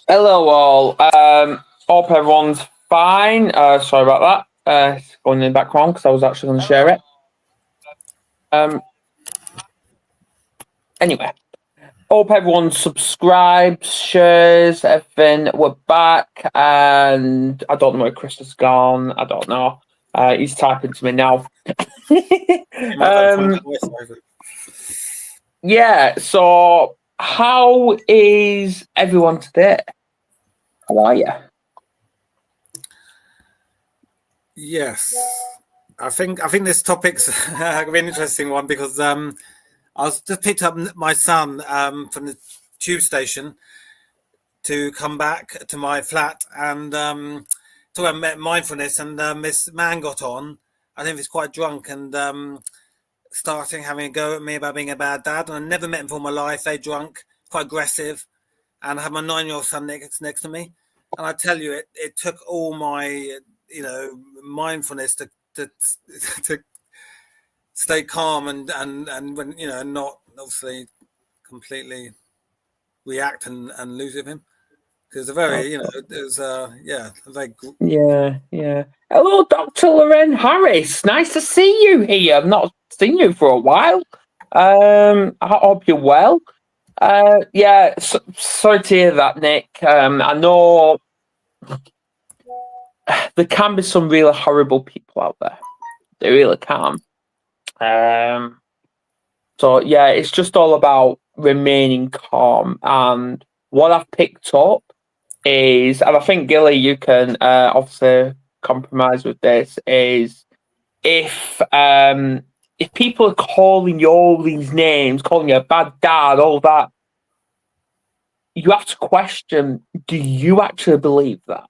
Hello all. Hope everyone's fine. Sorry about that. It's going in the background because I was actually going to share it. Anyway, hope everyone subscribes, shares, everything. We're back, and I don't know where Chris has gone. I don't know. He's typing to me now. Yeah. So, how is everyone today? How are you? Yes, I think this topic's a really interesting one because I was just picked up my son from the tube station to come back to my flat and talk about mindfulness, and this man got on. I think he's quite drunk and starting having a go at me about being a bad dad. And I never met him before in my life. They drunk, quite aggressive, and I had my 9-year-old son next to me. And I tell you, it took all my mindfulness to stay calm and when not obviously completely react and lose with him, because a very Yeah. Hello, Dr. Lorraine Harris. Nice to see you here. I've not seen you for a while. I hope you're well. Sorry to hear that, Nick. I know there can be some really horrible people out there. They really can. So yeah, it's just all about remaining calm. And what I've picked up is, and I think Gilly, you can obviously compromise with this, is if people are calling you all these names, calling you a bad dad, all that, you have to question, do you actually believe that?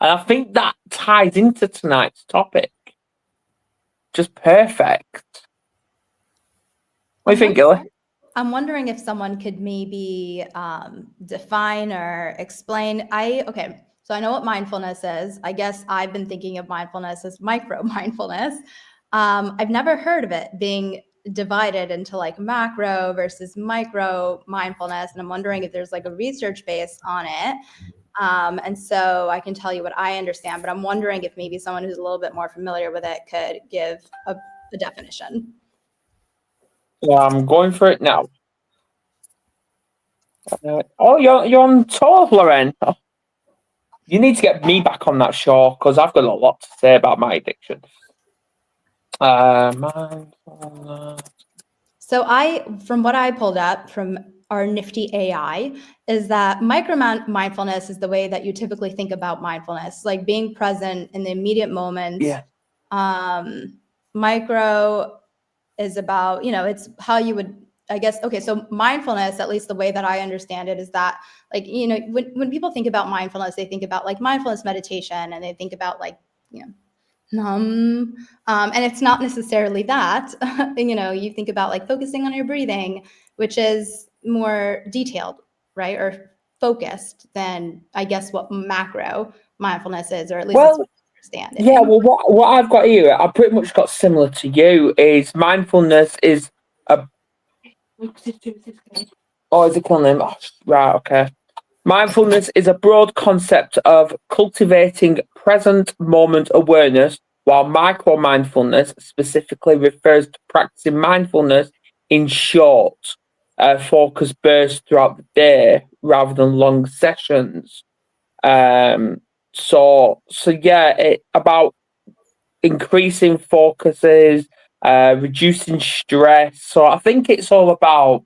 And I think that ties into tonight's topic. Just perfect. What do you think, Gilly? I'm wondering if someone could maybe define or explain. So I know what mindfulness is. I guess I've been thinking of mindfulness as micro mindfulness. I've never heard of it being divided into like macro versus micro mindfulness. And I'm wondering if there's like a research base on it. And so I can tell you what I understand, but I'm wondering if maybe someone who's a little bit more familiar with it could give a definition. I'm going for it now. You're on tour, Lorraine. Oh, you need to get me back on that show because I've got a lot to say about my addiction. So from what I pulled up from our nifty AI, is that micro mindfulness is the way that you typically think about mindfulness, like being present in the immediate moment. Yeah. Micro is about, it's how you would, I guess, okay, so mindfulness, at least the way that I understand it, is that like, when people think about mindfulness, they think about like mindfulness meditation, and they think about like, and it's not necessarily that. You think about like focusing on your breathing, which is more detailed, right, or focused than I guess what macro mindfulness is, or at least that's what I understand. Yeah, well, what I've got here, I pretty much got similar to you. Is mindfulness is a is it killing him? Oh, right, okay. Mindfulness is a broad concept of cultivating present moment awareness, while micro-mindfulness specifically refers to practicing mindfulness in short, focused bursts throughout the day rather than long sessions. So yeah, about increasing focuses, reducing stress. So I think it's all about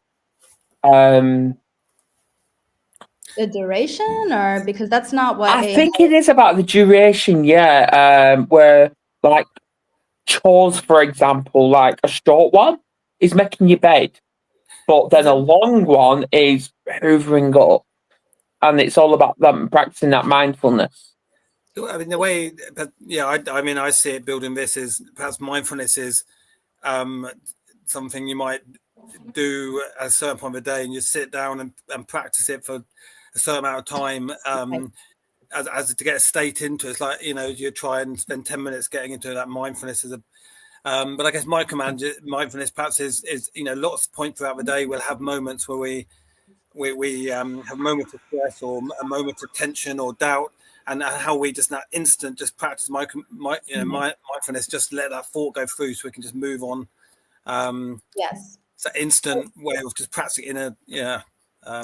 the duration, or because that's not what I think it is about the duration, yeah. Where like chores, for example, like a short one is making your bed, but then a long one is hoovering up, and it's all about them practicing that mindfulness. I mean, the way, but yeah, I see it building this is perhaps mindfulness is something you might do at a certain point of the day, and you sit down and practice it for a certain amount of time as to get a state into it. It's like, you try and spend 10 minutes getting into that mindfulness as a but I guess mindfulness perhaps is lots of points throughout the day we'll have moments where we we have a moment of stress or a moment of tension or doubt, and how we just that instant just practice mindfulness, just let that thought go through so we can just move on. Yes. It's an instant way of just practicing in a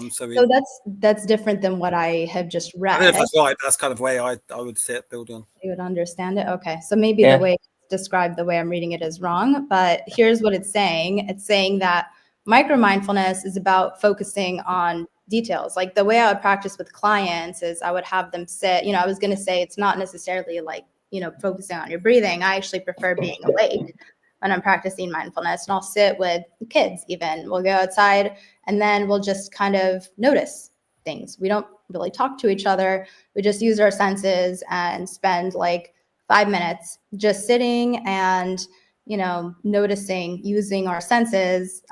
So that's different than what I have just read. I don't know if that's right, but that's kind of way I would say it, build on. You would understand it. Okay, so maybe the way it's described, the way I'm reading it is wrong, but here's what it's saying. It's saying that micro mindfulness is about focusing on details. Like the way I would practice with clients is I would have them sit, I was going to say it's not necessarily like, focusing on your breathing. I actually prefer being awake when I'm practicing mindfulness, and I'll sit with kids even. We'll go outside and then we'll just kind of notice things. We don't really talk to each other. We just use our senses and spend like 5 minutes just sitting and, noticing, using our senses,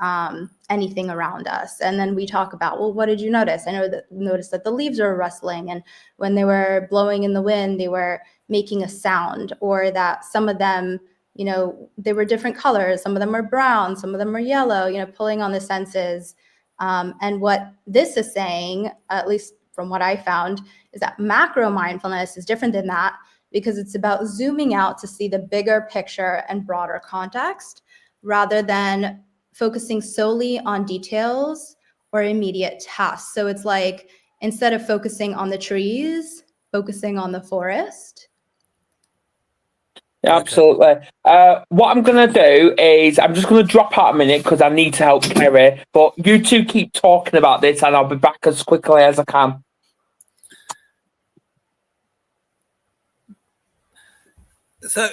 anything around us. And then we talk about, well, what did you notice? I noticed that the leaves were rustling, and when they were blowing in the wind, they were making a sound, or that some of them, they were different colors. Some of them were brown, some of them were yellow, pulling on the senses. And what this is saying, at least from what I found, is that macro mindfulness is different than that, because it's about zooming out to see the bigger picture and broader context, rather than focusing solely on details or immediate tasks. So it's like, instead of focusing on the trees, focusing on the forest. Yeah, absolutely. What I'm going to do is I'm just going to drop out a minute because I need to help Kerry. But you two keep talking about this and I'll be back as quickly as I can. So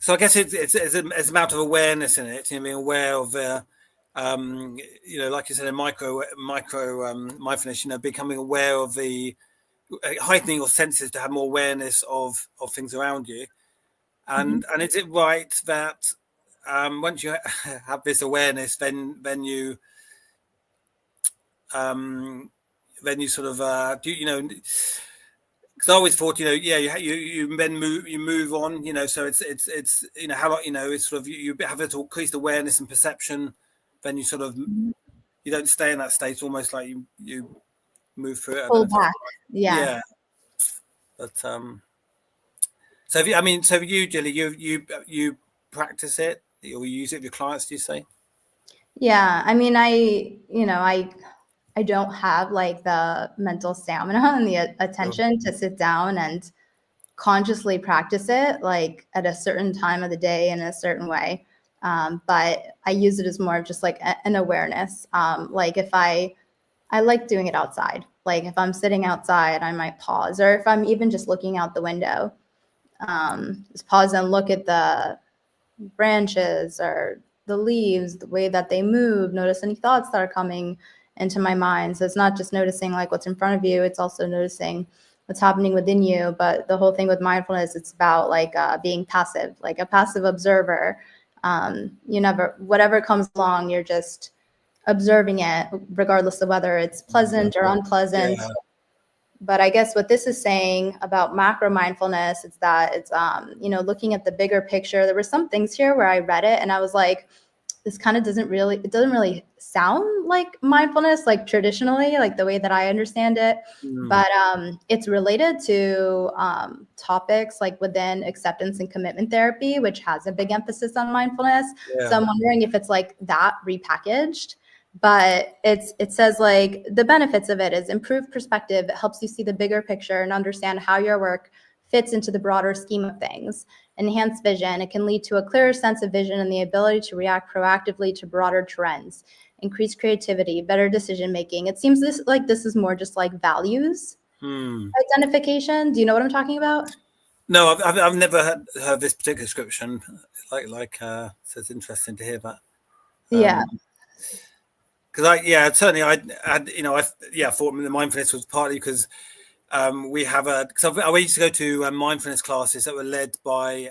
I guess it's a amount of awareness in it. Being aware of, like you said, in micro mindfulness. Becoming aware of the heightening your senses to have more awareness of things around you. And is it right that once you have this awareness, then you sort of because I always thought, you then move on, so it's how long, it's sort of you have a increased awareness and perception, then you sort of you don't stay in that state, almost like you move through it. Pull back. Yeah. But so you, Gilly, you practice it or you use it with your clients, do you say? Yeah, I mean, I don't have like the mental stamina and the attention to sit down and consciously practice it like at a certain time of the day in a certain way. But I use it as more of just like an awareness. Like if I like doing it outside. Like if I'm sitting outside, I might pause, or if I'm even just looking out the window, just pause and look at the branches or the leaves, the way that they move, notice any thoughts that are coming into my mind. So it's not just noticing like what's in front of you, it's also noticing what's happening within you. But the whole thing with mindfulness, it's about like being passive, like a passive observer. Whatever comes along, you're just observing it, regardless of whether it's pleasant or unpleasant. Yeah. But I guess what this is saying about macro mindfulness is that it's, looking at the bigger picture. There were some things here where I read it and I was like, this kind of doesn't really sound like mindfulness, like traditionally, like the way that I understand it. But it's related to topics like within acceptance and commitment therapy, which has a big emphasis on mindfulness. Yeah. So I'm wondering if it's like that repackaged. But it says like the benefits of it is improved perspective. It helps you see the bigger picture and understand how your work fits into the broader scheme of things. Enhanced vision. It can lead to a clearer sense of vision and the ability to react proactively to broader trends. Increased creativity, better decision making. It seems this is more just like values identification. Do you know what I'm talking about? No, I've never heard this particular description. So it's interesting to hear that. Yeah. Because I thought the mindfulness was partly because we have because I used to go to mindfulness classes that were led by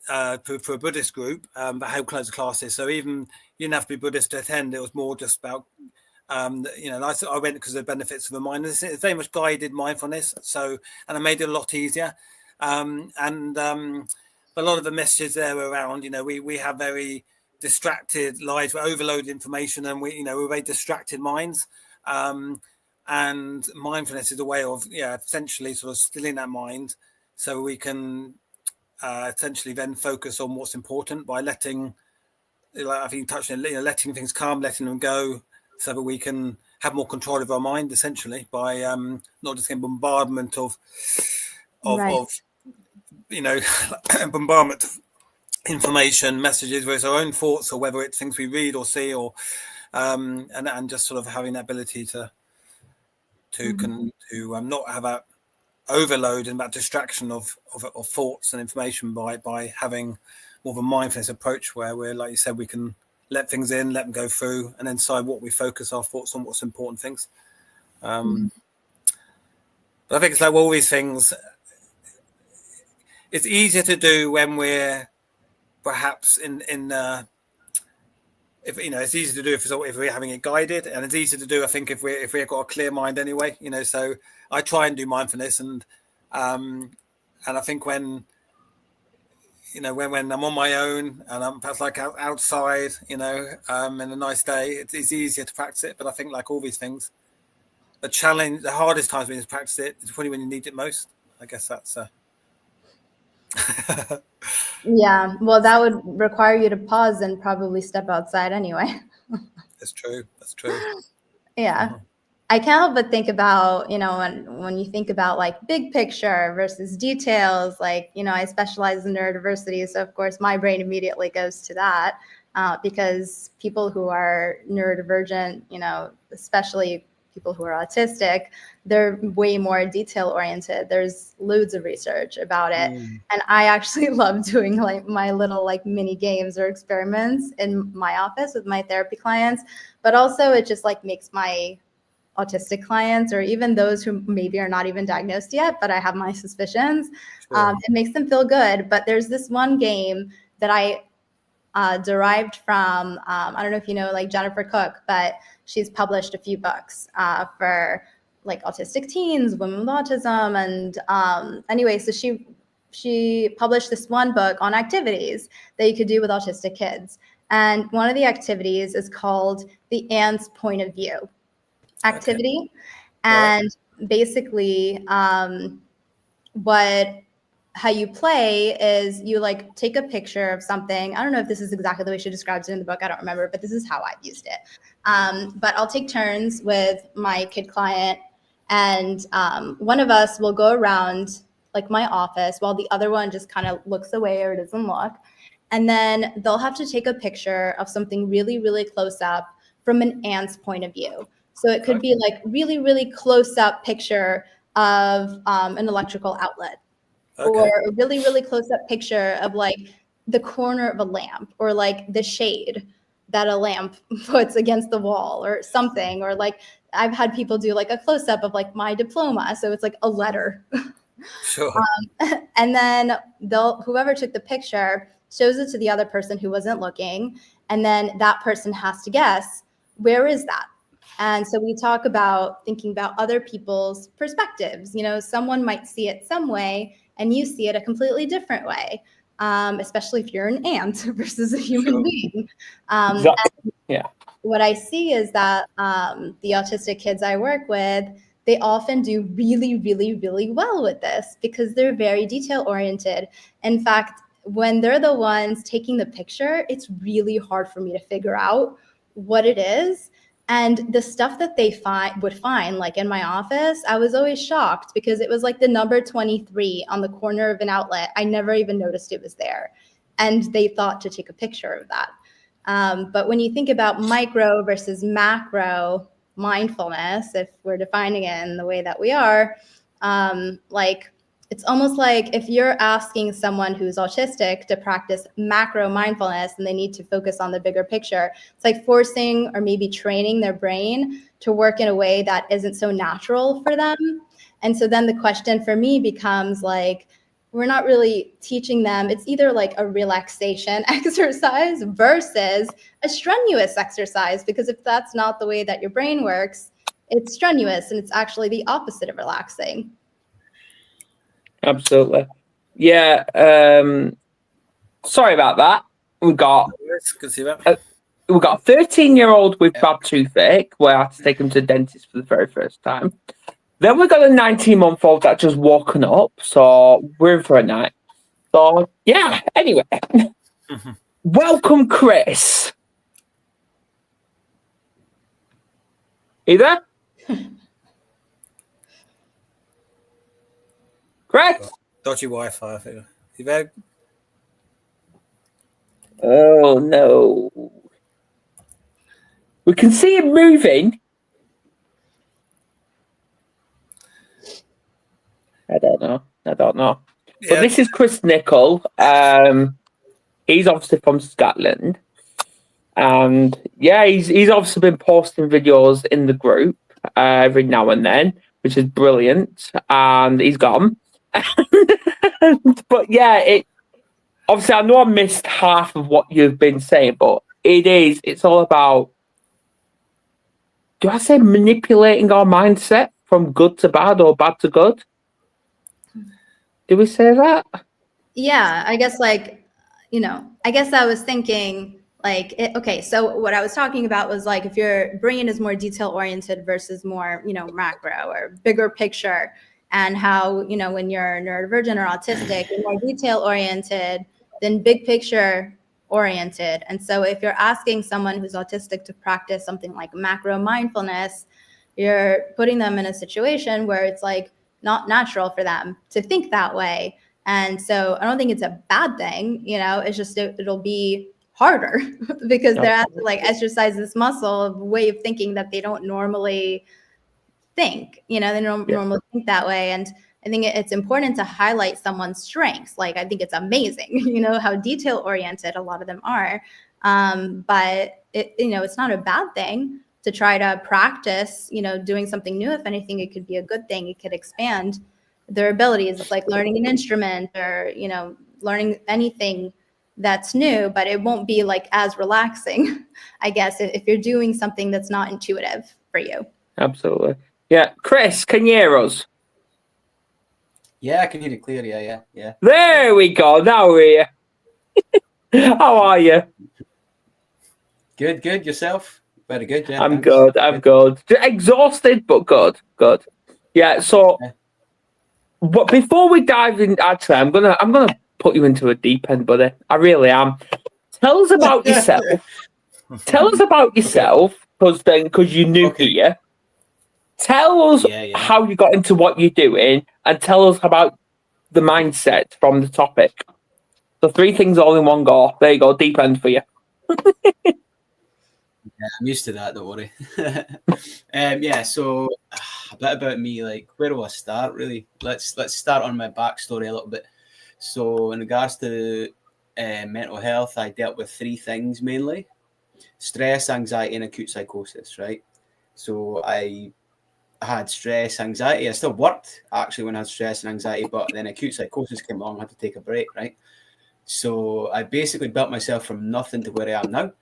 for a Buddhist group, but held closed classes. So even you didn't have to be Buddhist to attend. It was more just about I went because of the benefits of the mindfulness. It's very much guided mindfulness. And I made it a lot easier. But a lot of the messages there were around, we have very distracted lives, we're overloaded information, and we're very distracted minds. And mindfulness is a way of essentially sort of stilling that mind, so we can essentially then focus on what's important by letting, like I think you touched on, letting things come, letting them go, so that we can have more control of our mind, essentially, by not just getting bombardment of bombardment of information, messages, whether it's our own thoughts or whether it's things we read or see, or and just sort of having that ability to not have that overload and that distraction of thoughts and information by having more of a mindfulness approach, where we're, like you said, we can let things in, let them go through, and then decide what we focus our thoughts on, what's important things. But I think it's like all these things, it's easier to do when we're perhaps it's easy to do if we're having it guided, and it's easy to do, I think, if we've got a clear mind anyway. So I try and do mindfulness, and I think when I'm on my own and I'm perhaps like outside, in a nice day, it's easier to practice it. But I think, like all these things, the hardest times when you practice it is probably when you need it most. I guess that's. Yeah, well, that would require you to pause and probably step outside anyway. That's true. Yeah. I can't help but think about, when you think about like big picture versus details, like, I specialize in neurodiversity. So of course my brain immediately goes to that because people who are neurodivergent, especially people who are autistic, they're way more detail oriented. There's loads of research about it. And I actually love doing like my little like mini games or experiments in my office with my therapy clients, but also it just like makes my autistic clients, or even those who maybe are not even diagnosed yet, but I have my suspicions, it makes them feel good. But there's this one game that I derived from, I don't know if you know like Jennifer Cook, but she's published a few books for like autistic teens, women with autism. And anyway, so she published this one book on activities that you could do with autistic kids. And one of the activities is called the ant's point of view activity. Okay. And basically how you play is you like take a picture of something. I don't know if this is exactly the way she describes it in the book. I don't remember, but this is how I've used it. But I'll take turns with my kid client, and one of us will go around like my office while the other one just kind of looks away or doesn't look. And then they'll have to take a picture of something really, really close up from an ant's point of view. So it could be like really, really close up picture of an electrical outlet. Okay. Or a really, really close-up picture of like the corner of a lamp, or like the shade that a lamp puts against the wall or something. Or like I've had people do like a close-up of like my diploma. So it's like a letter. Sure. And then whoever took the picture shows it to the other person who wasn't looking. And then that person has to guess, where is that? And so we talk about thinking about other people's perspectives. Someone might see it some way and you see it a completely different way, especially if you're an ant versus a human being. Yeah. What I see is that the autistic kids I work with, they often do really, really, really well with this because they're very detail oriented. In fact, when they're the ones taking the picture, it's really hard for me to figure out what it is. And the stuff that they would find, like in my office, I was always shocked because it was like the number 23 on the corner of an outlet. I never even noticed it was there. And they thought to take a picture of that. But when you think about micro versus macro mindfulness, if we're defining it in the way that we are, like it's almost like if you're asking someone who's autistic to practice macro mindfulness and they need to focus on the bigger picture, it's like forcing or maybe training their brain to work in a way that isn't so natural for them. And so then the question for me becomes like, we're not really teaching them. It's either like a relaxation exercise versus a strenuous exercise, because if that's not the way that your brain works, it's strenuous and it's actually the opposite of relaxing. Absolutely. Yeah. Sorry about that. We got Chris. Good to see you back. We've got a 13-year-old with bad toothache, where I had to take him to the dentist for the very first time. Then we've got a 19-month-old that just woken up, so we're in for a night. So, yeah, anyway. Welcome, Chris. You there? Chris? Dodgy Wi-Fi, I think. You there? Oh, no. We can see him moving. I don't know. Yeah. But this is Chris Nicol. He's obviously from Scotland. And yeah, he's obviously been posting videos in the group every now and then, which is brilliant. And he's gone. But yeah, obviously I know I missed half of what you've been saying, but it's all about, do I say manipulating our mindset from good to bad or bad to good? Do we say that? Yeah, I guess I was thinking okay, so what I was talking about was like, if your brain is more detail oriented versus more, macro or bigger picture, and how, when you're neurodivergent or autistic, you're more detail oriented than big picture oriented. And so if you're asking someone who's autistic to practice something like macro mindfulness, you're putting them in a situation where it's like not natural for them to think that way. And so I don't think it's a bad thing, it's just it'll be harder because they're have to exercise this muscle of way of thinking that they don't normally think, they don't normally think that way. And I think it's important to highlight someone's strengths. Like, I think it's amazing, how detail oriented a lot of them are. But it's not a bad thing to try to practice, doing something new. If anything, it could be a good thing. It could expand their abilities. It's like learning an instrument or, learning anything that's new, but it won't be as relaxing, I guess, if you're doing something that's not intuitive for you. Absolutely. Yeah. Chris, can you hear us? Yeah, I can hear you clear. Yeah. There we go. Now we're here. How are you? Good. Yourself? Very good. Yeah, I'm good. Exhausted, but good. Yeah. So, but before we dive in, actually, I'm gonna put you into a deep end, buddy. I really am. Tell us about yourself. Because you're new here. Tell us how you got into what you're doing, and tell us about the mindset from the topic. So 3 things all in one go. There you go, deep end for you. Yeah, I'm used to that, don't worry. So a bit about me, where do I start, really? Let's start on my backstory a little bit. So in regards to mental health, I dealt with 3 things mainly: stress, anxiety, and acute psychosis, right? So I had stress, anxiety. I still worked, actually, when I had stress and anxiety, but then acute psychosis came along, I had to take a break, right? So I basically built myself from nothing to where I am now.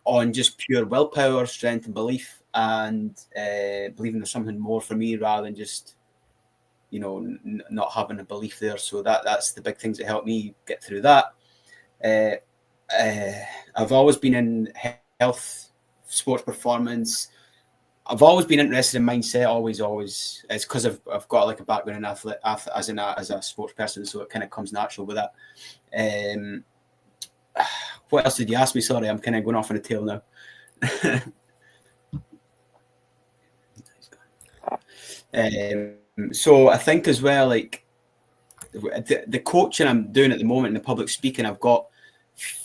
On just pure willpower, strength, and belief, and believing there's something more for me rather than just, not having a belief there. So that's the big things that helped me get through that. I've always been in health, sports performance. I've always been interested in mindset. Always. It's because I've got a background in athlete as a sports person, so it kind of comes natural with that. What else did you ask me? Sorry, I'm kind of going off on a tail now. So I think as well, the coaching I'm doing at the moment in the public speaking, I've got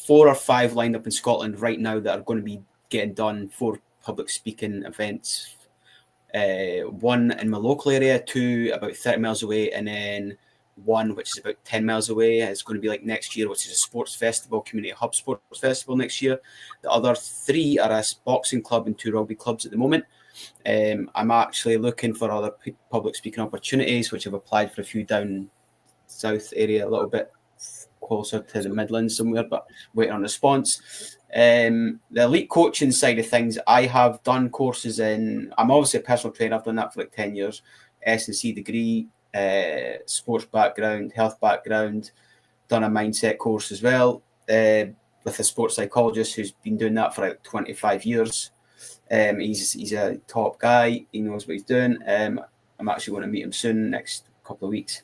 4 or 5 lined up in Scotland right now that are going to be getting done, 4 public speaking events. 1 in my local area, 2 about 30 miles away, and then 1 which is about 10 miles away. It's going to be next year, which is a sports festival, community hub sports festival next year. The other 3 are a boxing club and 2 rugby clubs at the moment. I'm actually looking for other public speaking opportunities, which I've applied for a few down south area, a little bit closer to the Midlands somewhere, but waiting on response. The elite coaching side of things, I have done courses in. I'm obviously a personal trainer. I've done that for 10 years. S&C degree, sports background, health background, done a mindset course as well. with a sports psychologist who's been doing that for like 25 years. He's a top guy. He knows what he's doing. I'm actually going to meet him soon, next couple of weeks.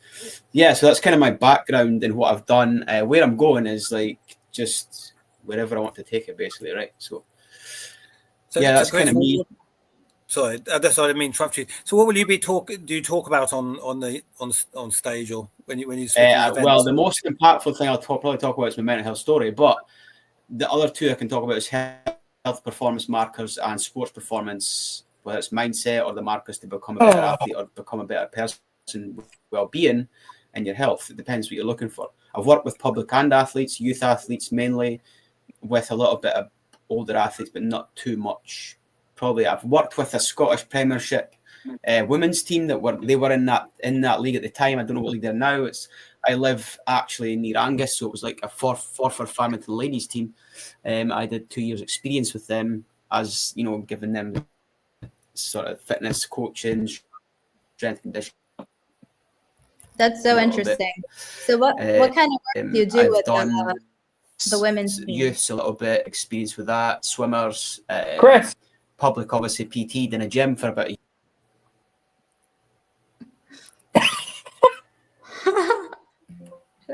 Yeah, so that's kind of my background and what I've done. Where I'm going is like just wherever I want to take it, basically, right? So yeah, that's kind of me. Sorry, that's what I mean. Interrupt you. So, what will you be talking? Do you talk about on stage or when you speak at events? Well, the most impactful thing I'll probably talk about is my mental health story, but the other two I can talk about is health performance markers and sports performance, whether it's mindset or the markers to become a better athlete or become a better person with well-being and your health. It depends what you're looking for. I've worked with public and athletes, youth athletes mainly, with a little bit of older athletes, but not too much. Probably I've worked with a Scottish Premiership women's team that were in that league at the time. I don't know what league they're now. I live actually near Angus, so it was like a Forfar Farmington ladies team. I did 2 years experience with them, as you know, giving them sort of fitness coaching, strength conditioning. That's so interesting. So what kind of work do you do with the women's team? Youths, a little bit experience with that, swimmers, Chris. Public, obviously, PT'd in a gym for about a year.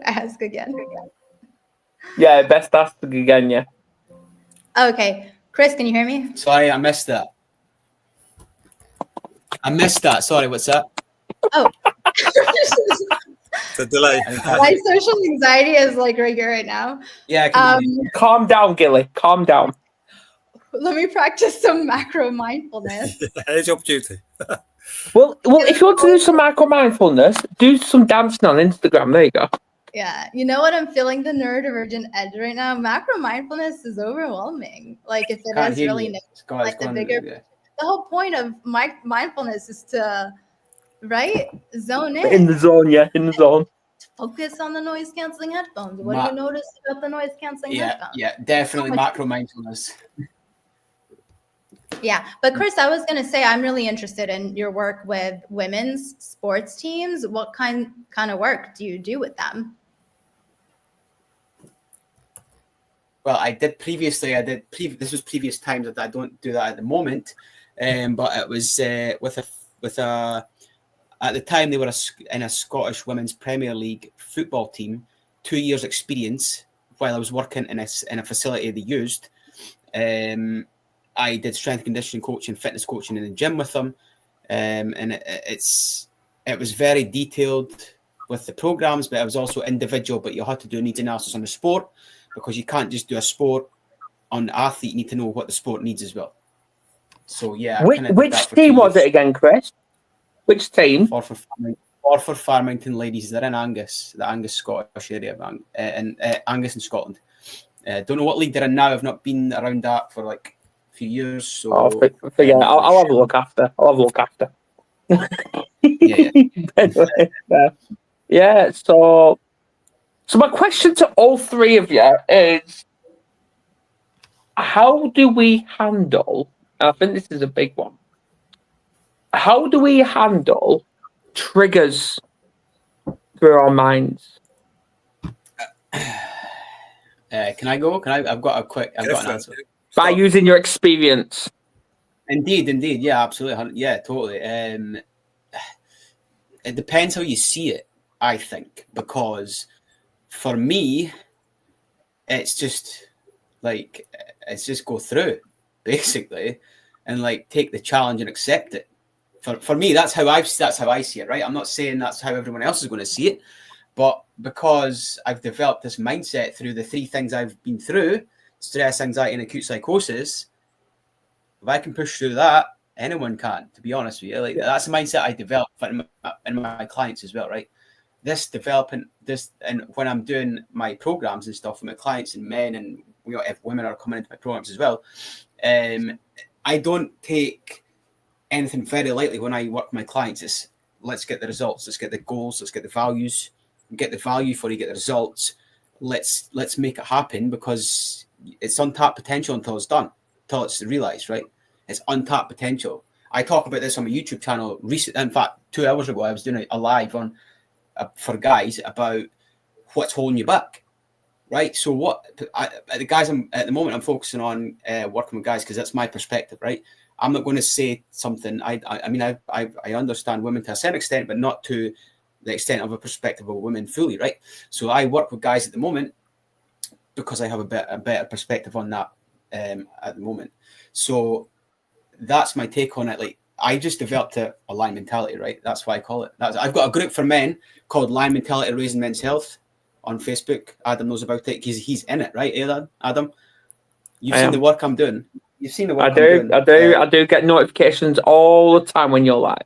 Ask again. Yeah, best ask again, yeah. Okay. Chris, can you hear me? Sorry, I missed that. Sorry, what's that? Oh. It's a delay. My social anxiety is like right now. Yeah. Calm down, Gilly. Calm down. Let me practice some macro mindfulness. It's your opportunity. Well, if you want to do some macro mindfulness, do some dancing on Instagram. There you go. Yeah, you know what? I'm feeling the neurodivergent edge right now. Macro mindfulness is overwhelming. Like if it is really like the whole point of mindfulness is to zone in. In the zone, yeah, in the zone. Focus on the noise canceling headphones. What do you notice about the noise canceling headphones? Yeah, definitely macro mindfulness. Yeah, but Chris, I was going to say I'm really interested in your work with women's sports teams. What kind of work do you do with them? Well, I did previously. This was previous times that I don't do that at the moment. But it was with a. At the time, they were in a Scottish Women's Premier League football team. 2 years experience while I was working in a facility they used. I did strength conditioning coaching, fitness coaching in the gym with them, and it was very detailed with the programs, but it was also individual. But you had to do needs analysis on the sport because you can't just do a sport on the athlete. You need to know what the sport needs as well. So yeah, which team was it again, Chris? Which team? Forfar Farmington ladies. They're in Angus, the Angus Scottish area of Angus in Scotland. Don't know what league they're in now. I've not been around that for like a few years. So I'll have a look after. Yeah. So my question to all three of you is, how do we handle? And I think this is a big one. How do we handle triggers through our minds? Can I go? I've got an answer. By using your experience. Indeed. Yeah, absolutely. Yeah, totally. It depends how you see it, I think, because for me, it's just go through, basically, and like take the challenge and accept it. For me, that's how I see it, right? I'm not saying that's how everyone else is going to see it, but because I've developed this mindset through the three things I've been through, stress, anxiety, and acute psychosis, if I can push through that, anyone can, to be honest with you. That's the mindset I developed in my clients as well, right? And when I'm doing my programs and stuff with my clients and men, and if women are coming into my programs as well, I don't take anything very lightly when I work with my clients. It's let's get the results, let's get the goals, let's get the values, get the value before you get the results. Let's make it happen, because it's untapped potential until it's done, until it's realized, right? It's untapped potential. I talk about this on my YouTube channel recently. In fact, 2 hours ago, I was doing a live on for guys about what's holding you back. right? So the guys at the moment I'm focusing on working with guys because that's my perspective, right? I'm not going to say something. I mean, I understand women to a certain extent, but not to the extent of a perspective of women fully, right? So I work with guys at the moment because I have a better perspective on that at the moment. So that's my take on it. Like, I just developed a Lion mentality, right? That's why I call it. I've got a group for men called Lion Mentality Raising Men's Health on Facebook. Adam knows about it because he's in it, right? Adam, you've seen the work I'm doing. You've seen the work I'm doing. I do get notifications all the time when you're live.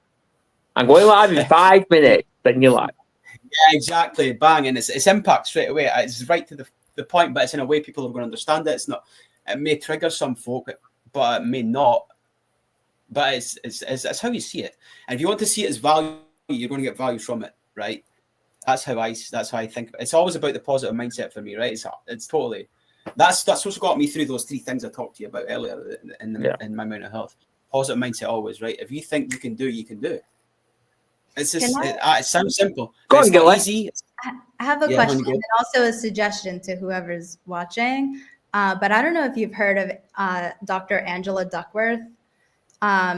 I'm going live in 5 minutes, then you're live. Yeah, exactly. Bang, and it's impact straight away. It's right to the point, but it's in a way people are going to understand it. It's not. It may trigger some folk, but it may not. But it's how you see it. And if you want to see it as value, you're going to get value from it, right? That's how I think. It's always about the positive mindset for me, right? It's totally. That's what's got me through those 3 things I talked to you about earlier in my mental health. Positive mindset always, right? If you think you can do, you can do it. It's just it sounds simple. Go on, Gilly. Easy. I have a question and also a suggestion to whoever's watching. But I don't know if you've heard of Dr. Angela Duckworth.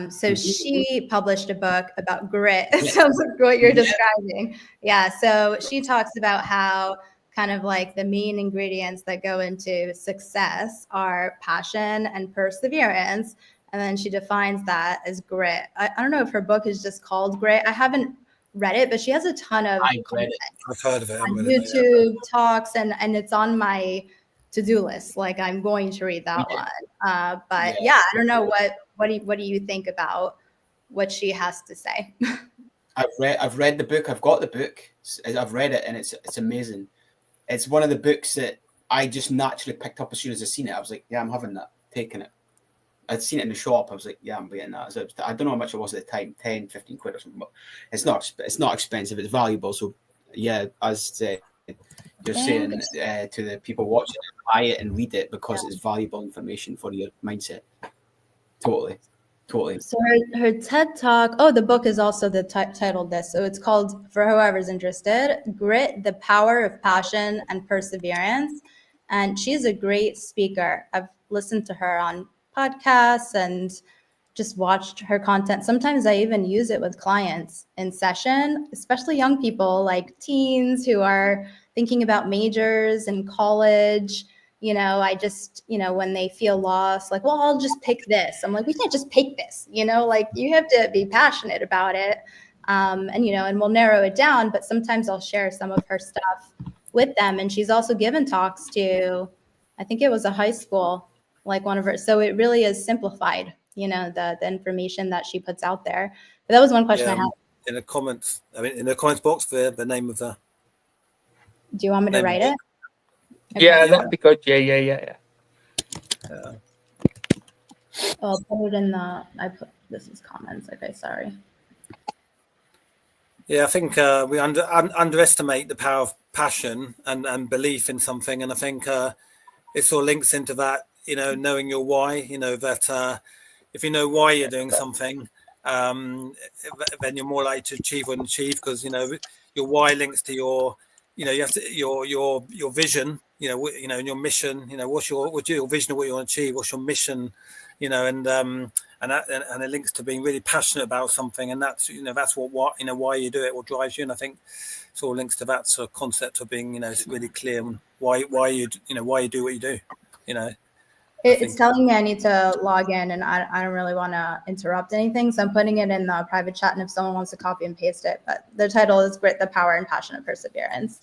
So she published a book about grit. It sounds like what you're describing. Yeah. So she talks about how kind of like the main ingredients that go into success are passion and perseverance. And then she defines that as grit. I don't know if her book is just called Grit. I haven't read it, but she has a ton of content. I've heard of it. On YouTube talks, and it's on my to-do list. Like, I'm going to read that one. But I don't know what do you think about what she has to say? I've read the book. I've got the book. I've read it, and it's amazing. It's one of the books that I just naturally picked up as soon as I seen it. I was like, yeah, I'm having that, taking it. I'd seen it in the shop. I was like, yeah, I'm getting that. So I don't know how much it was at the time, 10, 15 quid or something, but it's not expensive. It's valuable. So yeah, as you're saying to the people watching it, buy it and read it because it's valuable information for your mindset. Totally. So her TED Talk, the book is also titled this. So it's called, for whoever's interested, Grit, the Power of Passion and Perseverance. And she's a great speaker. I've listened to her on podcasts and just watched her content. Sometimes I even use it with clients in session, especially young people like teens who are thinking about majors in college. I just, when they feel lost, like, well, I'll just pick this. I'm like, we can't just pick this, like you have to be passionate about it. And we'll narrow it down, but sometimes I'll share some of her stuff with them. And she's also given talks to, I think it was a high school, like one of her. So it really is simplified, the information that she puts out there. But that was one question I had. In the comments box, the name of the. Do you want me to write it? Okay. Yeah, that'd be good. Yeah. I'll put it in this is comments. Okay, sorry. Yeah, I think we underestimate the power of passion and belief in something. And I think it sort of links into that, knowing your why, that if you know why you're doing something, then you're more likely to achieve what you achieve because, your why links to your, you have to, your vision, and your mission, what's your vision of what you want to achieve, what's your mission, and it links to being really passionate about something, and that's that's what why you do it, what drives you, and I think it all links to that sort of concept of being it's really clear on why you do what you do. It's telling me I need to log in, and I don't really want to interrupt anything, so I'm putting it in the private chat, and if someone wants to copy and paste it, but the title is Grit, the Power and Passion of Perseverance.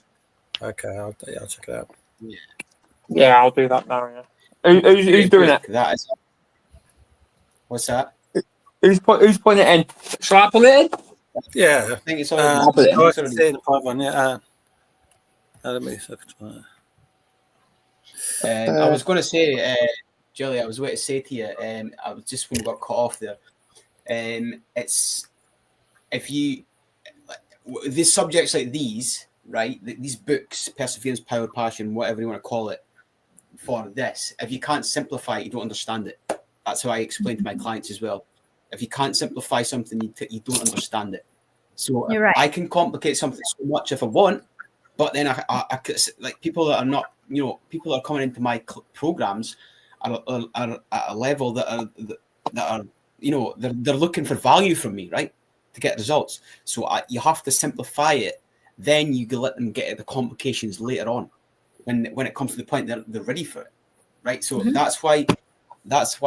Okay, I'll check it out. Yeah, I'll do that now. Yeah. Who's doing it? That is. What's that? Who's putting it in? Shall I put it in? Yeah, I think it's in the private one. Yeah. Let me I was going to say, Gilly, I was going to say to you, I was just when we got cut off there. It's if you these subjects like these, right? These books, Perseverance, Power, Passion, whatever you want to call it, for this, if you can't simplify it, you don't understand it. That's how I explain to my clients as well. If you can't simplify something, you don't understand it. So you're right. I can complicate something so much if I want, but then I like people that are not people that are coming into my programs are at a level that are they're looking for value from me, right, to get results. So you have to simplify it. Then you can let them get the complications later on when it comes to the point they're ready for it, right? So that's why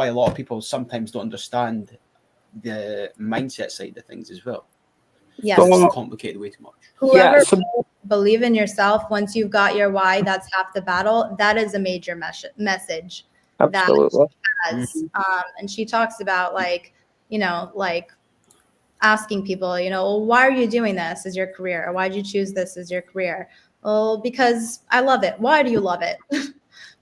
a lot of people sometimes don't understand the mindset side of things as well. Yes. It's complicated way too much. Whoever believe in yourself, once you've got your why, that's half the battle. That is a major message. Absolutely. That she has. And she talks about like asking people, well, why are you doing this as your career? Or why did you choose this as your career? Well, because I love it. Why do you love it?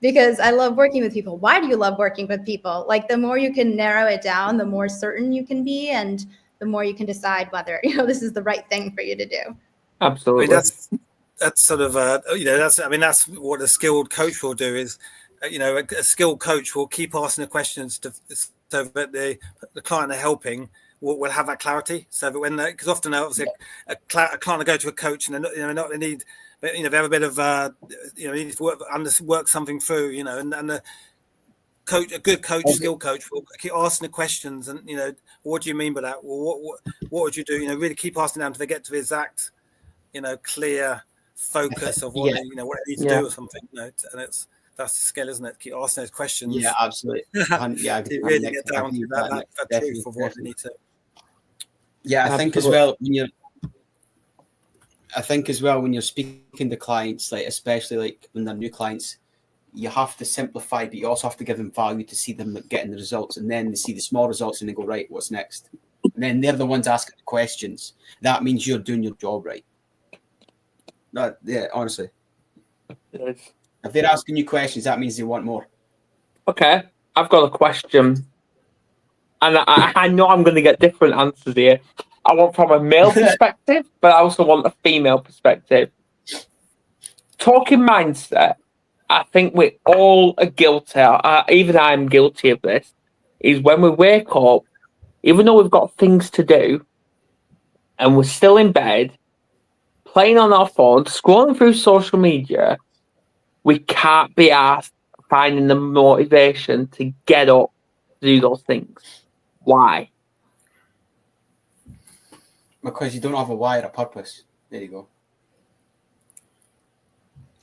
Because I love working with people. Why do you love working with people? Like the more you can narrow it down, the more certain you can be, and the more you can decide whether this is the right thing for you to do. Absolutely. I mean, that's sort of that's what a skilled coach will do. Is a skilled coach will keep asking the questions so that the client they're helping will have that clarity. So that because often obviously a client will go to a coach and they need. But they have a bit of you need to work something through, and the coach, a good coach, skilled coach, will keep asking the questions, and what do you mean by that? Well, what would you do? Really keep asking them until they get to the exact, clear focus of what they need to do or something. And that's the skill, isn't it? Keep asking those questions. Yeah, absolutely. To really get down to that truth of what they need to. Yeah, I think as well when you're speaking to clients, like especially like when they're new clients, you have to simplify, but you also have to give them value to see them getting the results, and then they see the small results and they go, right, what's next? And then they're the ones asking the questions. That means you're doing your job right. Honestly. Yes. If they're asking you questions, that means they want more. Okay, I've got a question. And I know I'm going to get different answers here. I want from a male perspective, but I also want a female perspective. Talking mindset, I think we all are guilty, even I'm guilty of this, is when we wake up, even though we've got things to do, and we're still in bed, playing on our phone, scrolling through social media, we can't be asked finding the motivation to get up to do those things. Why? Because you don't have a why or a purpose. There you go.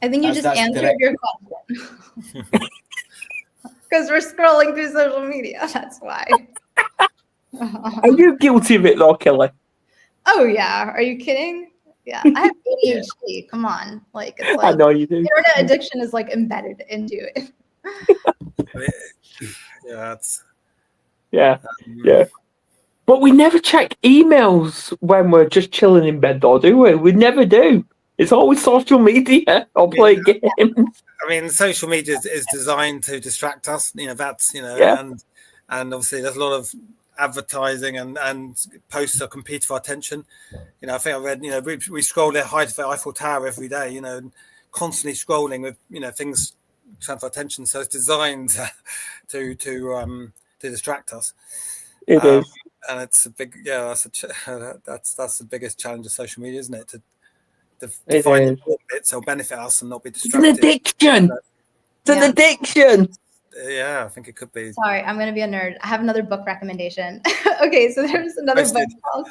I think you just answered your question. Because we're scrolling through social media. That's why. Are you guilty of it though, Kelly? Oh yeah. Are you kidding? Yeah. I have ADHD. Yeah. Come on. Like it's like I know you do. Internet addiction is like embedded into it. Yeah. But we never check emails when we're just chilling in bed, though, do we? We never do. It's always social media or play games. I mean, social media is designed to distract us. That's and obviously there's a lot of advertising and posts that compete for our attention. I think I read. We scroll the height of the Eiffel Tower every day. And constantly scrolling with things trying for attention. So it's designed to distract us. It is. And it's a big, that's the biggest challenge of social media, isn't it? To find the bits that'll benefit us and not be distracted. It's an addiction. It's an addiction. Yeah, I think it could be. Sorry, I'm going to be a nerd. I have another book recommendation. Okay, so there's another book called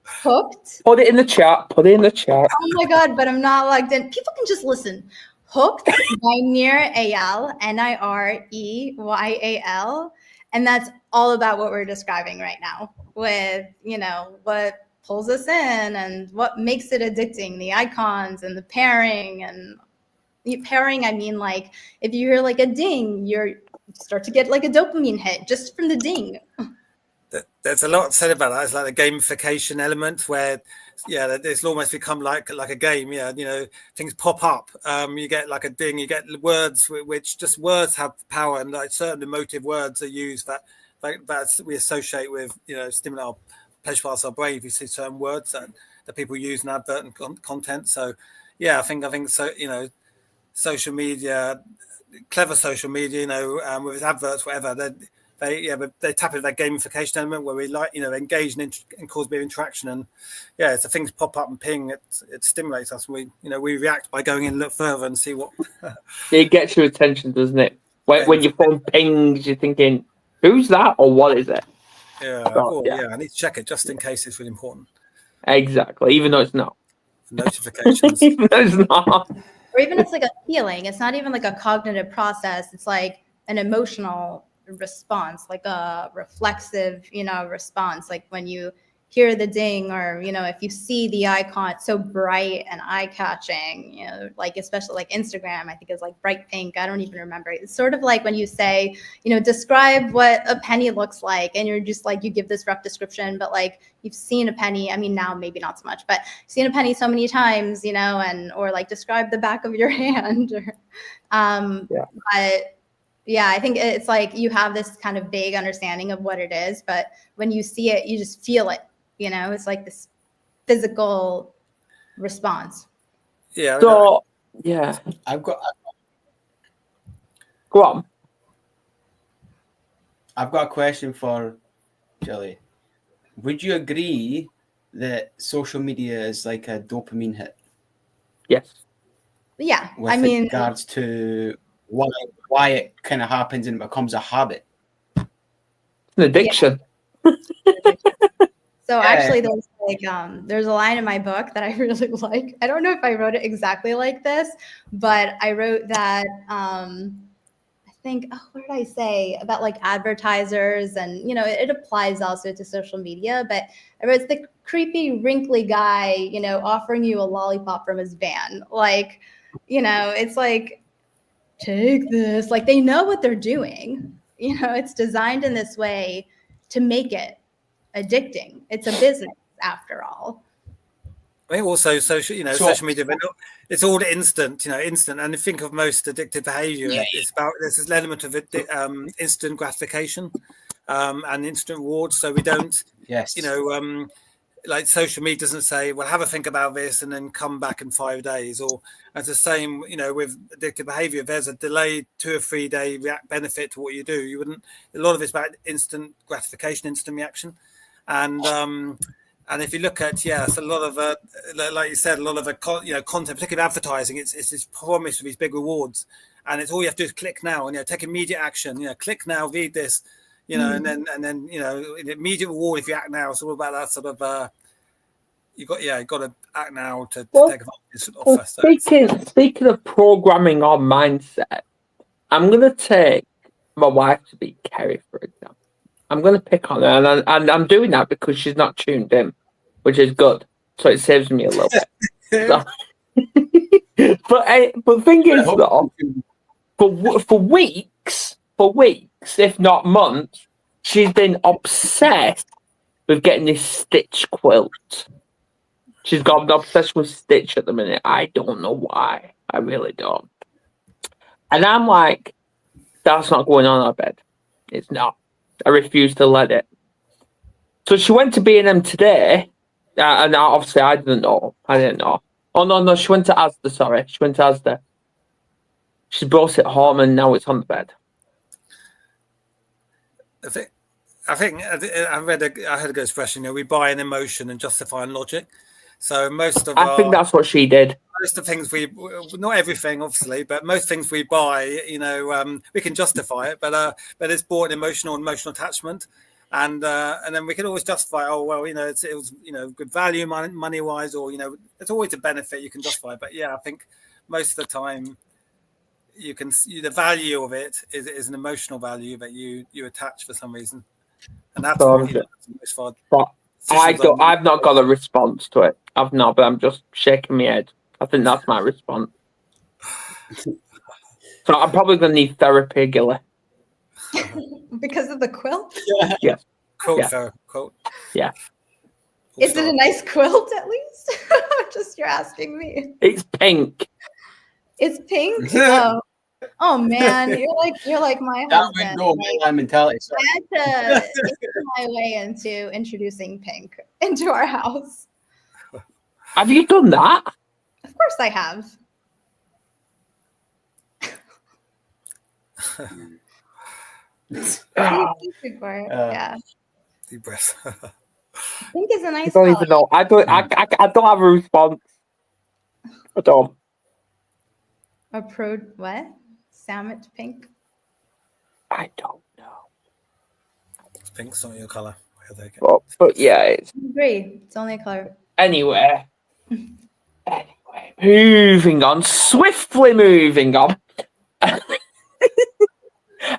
Hooked. Put it in the chat. Oh my God, but I'm not logged in. People can just listen. Hooked by Nir Eyal, Nireyal. And that's all about what we're describing right now with, what pulls us in and what makes it addicting, the icons and the pairing. And the pairing, I mean, like if you hear like a ding, you start to get like a dopamine hit just from the ding. There's a lot said about that. It's like a gamification element where, it's almost become like a game. Things pop up. You get like a ding. You get words which just words have power, and like certain emotive words are used that we associate with stimulate our pleasure parts of our brain. If you see certain words that people use in advert and content. So I think so. Social media, clever social media. With adverts, whatever. they tap into that gamification element where we engage and cause a bit of interaction, and so things pop up and ping, it stimulates us, and we react by going in a little further and see what. It gets your attention, doesn't it? When your phone pings, you're thinking, who's that or what is it? I need to check it just in case it's really important. Exactly, even though it's not. Notifications. Even though it's not. Or even it's like a feeling. It's not even like a cognitive process. It's like an emotional response, like a reflexive, response. Like when you hear the ding, or if you see the icon, it's so bright and eye-catching, like especially like Instagram, I think is like bright pink. I don't even remember. It's sort of like when you say, describe what a penny looks like, and you're just like, you give this rough description, but like you've seen a penny. I mean, now maybe not so much, but you've seen a penny so many times, or like describe the back of your hand. But yeah, I think it's like you have this kind of vague understanding of what it is, but when you see it, you just feel it. It's like this physical response. Yeah. So, yeah. Go on. I've got a question for Gilly. Would you agree that social media is like a dopamine hit? Yes. Yeah. With regards to why it kind of happens and it becomes a habit. It's an addiction. Yeah. So actually, there's a line in my book that I really like. I don't know if I wrote it exactly like this, but I wrote that I think, what did I say about like advertisers, and it applies also to social media. But I wrote, it's the creepy, wrinkly guy, offering you a lollipop from his van. Like, it's like, take this. Like they know what they're doing. It's designed in this way to make it addicting. It's a business after all. I think also social media, it's all instant, instant. And if you think of most addictive behavior, it's about, there's this element of instant gratification and instant rewards. So we don't, like social media doesn't say, well, have a think about this and then come back in 5 days. Or it's the same, with addictive behavior, there's a delayed 2 or 3 day benefit to what you do. You wouldn't, a lot of it's about instant gratification, instant reaction. And if you look at, it's a lot of, like you said, a lot of content, particularly advertising, it's this promise of these big rewards. And it's all you have to do is click now and, take immediate action, click now, read this, and then immediate reward if you act now. It's all about that sort of, you got to act now to take advantage of offer. Speaking of programming or mindset, I'm going to take my wife to be Kerry, for example. I'm going to pick on her, and I'm doing that because she's not tuned in, which is good. So it saves me a little bit. But the thing is, though, for weeks, if not months, she's been obsessed with getting this Stitch quilt. She's got an obsession with Stitch at the minute. I don't know why. I really don't. And I'm like, that's not going on our bed. It's not. I refuse to let it. So she went to B&M today, and obviously I didn't know. Oh, no, she went to Asda, sorry. She went to Asda. She brought it home, and now it's on the bed. I think I heard a good expression, we buy an emotion and justify in logic. So I think that's what she did. Most of the things not everything, obviously, but most things we buy, we can justify it, but it's bought an emotional attachment, and then we can always justify. Oh well, it was good value money wise, or it's always a benefit you can justify. But I think most of the time you can the value of it is an emotional value that you attach for some reason, and that's most fun. I've not got a response to it. I've not, but I'm just shaking my head. I think that's my response. So I'm probably going to need therapy, Gilly. Because of the quilt? Yes. Quilt. Yeah. Is it a nice quilt at least? Just you're asking me. It's pink. It's pink? Oh man, you're like my husband. That would go mentality. So. I had to get my way into introducing pink into our house. Have you done that? Of course I have. Deep for it. Yeah. Deep breath. I think it's a nice I don't color. even know. I don't have a response. I don't. What? Sandwich pink? I don't know. Pink's not your colour. I'll take it. But yeah, it's I agree. It's only a color. anyway, moving on, swiftly moving on.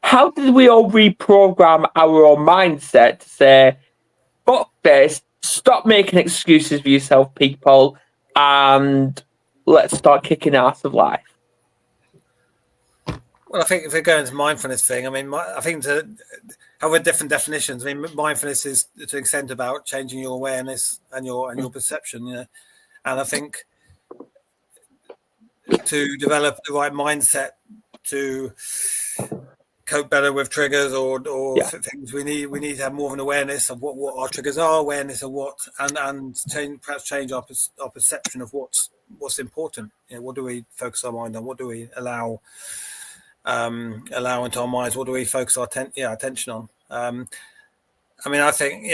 How did we all reprogram our own mindset to say, fuck this, stop making excuses for yourself, people, and let's start kicking ass of life? Well, I think if we go into mindfulness thing, I mean, I think to have different definitions. I mean, mindfulness is to an extent about changing your awareness and your perception, you know. And I think to develop the right mindset to cope better with triggers or things, we need to have more of an awareness of what our triggers are, awareness of what, and change our perception of what's important. You know, what do we focus our mind on? What do we allow into our minds? What do we focus our attention on? I mean, I think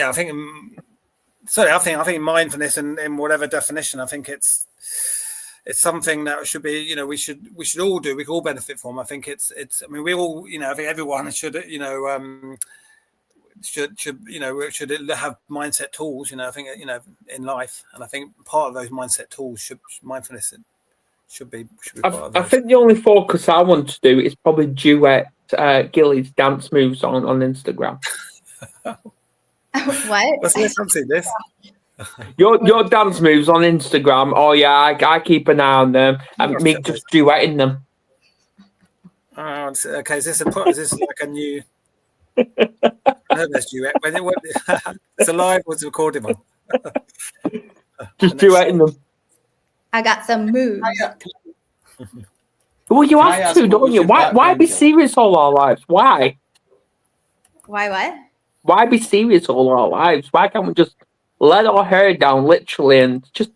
mindfulness in whatever definition, I think it's something that should be, you know, we should all do. We can all benefit from. I think it's. I mean, we all, you know, I think everyone should, you know, should have mindset tools. You know, I think, you know, in life, and I think part of those mindset tools mindfulness should be part of those. I think the only focus I want to do is probably duet Gilly's dance moves on Instagram. What? Let's see this. Your dance moves on Instagram. Oh yeah, I keep an eye on them and me just duetting them. Okay, is this like a new? No, there's duet. It's a live. What's the recording one? Just duetting them. I got some moves. Well, you have to, don't you? Why be serious all our lives? Why? Why what? Why be serious all our lives? Why can't we just let our hair down, literally, and just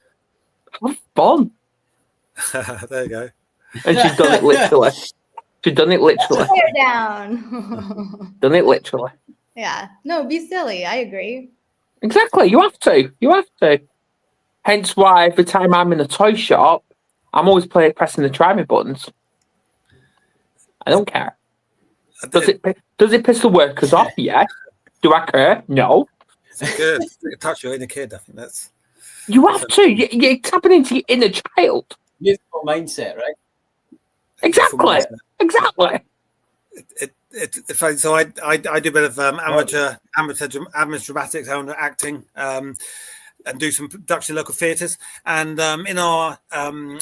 have fun? There you go. And she's done it literally. She's done it literally. Hair down. Done it literally. Yeah. No, be silly. I agree. Exactly. You have to. You have to. Hence why every time I'm in a toy shop, I'm always pressing the try me buttons. I don't care. Does it piss the workers off? Yeah. Do I care? No. It's good. Touch your inner kid. I think that's. You have to. You're tapping into your inner child. Youthful mindset, right? Exactly. Exactly. It's funny. So I do a bit of amateur dramatics, acting, and do some production in local theatres. And in our